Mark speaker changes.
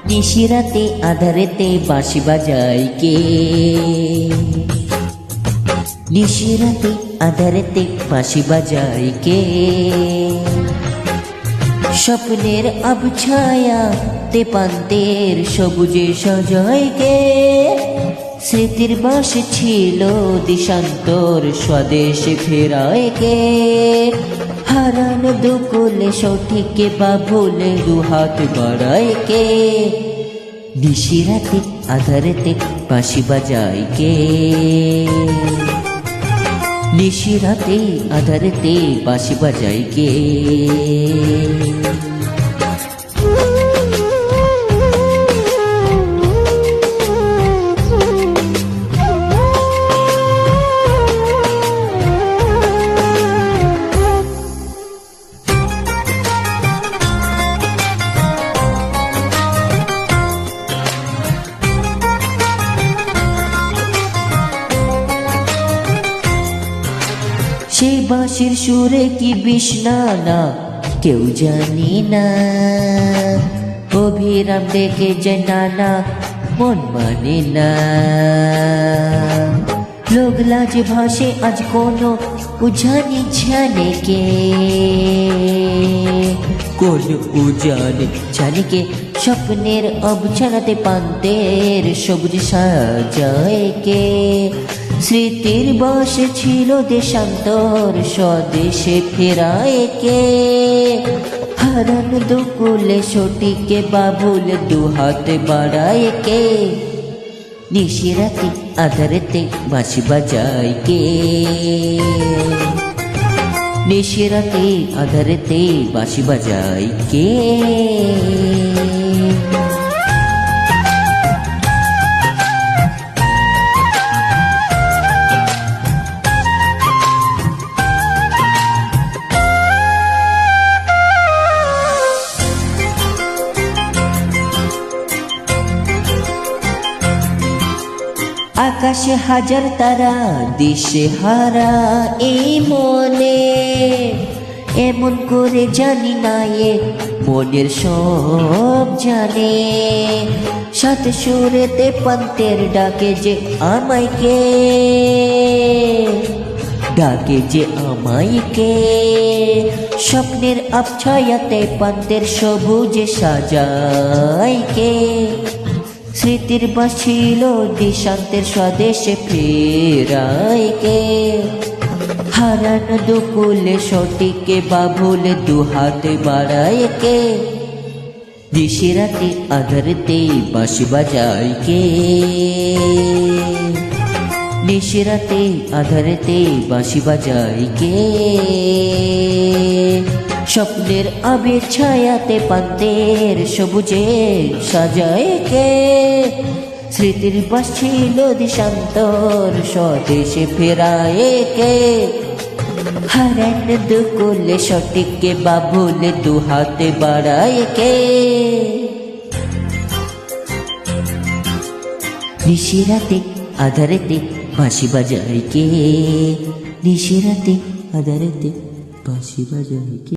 Speaker 1: নিশিরাতে আধারেতে বাঁশি বাজায় কে? নিশিরাতে আধারেতে বাঁশি বাজায় কে? স্বপ্নের আবছায়া তেপান্তের সবুজে সাজায় কে? স্মৃতির বাঁশ ছিল দিশান্তর স্বদেশে ফেরায় কে? হারানো দুকুলে সঠিক বা ভুলে দুহাত বাড়ায় কে? নিশিরাতে আধারেতে বাঁশি বাজায় কে? নিশিরাতে আধারেতে বাঁশি বাজায় কে? সেই বাঁশির সুরে কি বিষ্ণা না কেউ জানি না, অভিরাম ডেকে যে নানা মন মানে না। লোক লাজ ভাসে আজ কোনো উজানি জানে কে? কোন উজানে জানে কে? স্বপ্নের অবছানাতে পান্তের সবুজ সাজায় কে? স্মৃতির বসে ছিল দেশান্তর স্বদেশে ফেরায় কে? হারানো দুকুলে সঠিকে বাবুল দুহাত বাড়ায় কে? নিশিরাতে আধারেতে বাঁশি বাজায় কে? নিশিরাতে আধারেতে বাঁশি বাজায় কে? আকাশে হাজার তারা দিশে হারা এই মনে, এমন করে জানি না এ মনের সব জানে। সাথে সুরেতে পান্তের ডাকে যে আমায় কে? ডাকে যে আমায় কে? স্বপ্নের আবছায়াতে পান্তের সবুজে সাজায় কে? স্মৃতির বাঁশ ছিল দিশান্তের স্বদেশে ফেরায় কে? হারানো দুকুলে সঠিকে বা ভুলে দুহাত বাড়ায় কে? নিশিরাতে আধারেতে বাঁশি বাজায় কে? নিশিরাতে আধারেতে বাঁশি বাজায় কে? স্বপ্নের আবির ছায়াতে পান্তের সবুজে সাজায় কে? স্মৃতির বাঁশ ছিল দিশান্তর স্বদেশে ফেরায় কে? হারানো দুকুলে সঠিকে বা ভুলে দুহাতে বাড়ায় কে? নিশিরাতে আধারেতে বাঁশি বাজায় কে? নিশিরাতে আধারেতে বাঁশি বাজায় কে?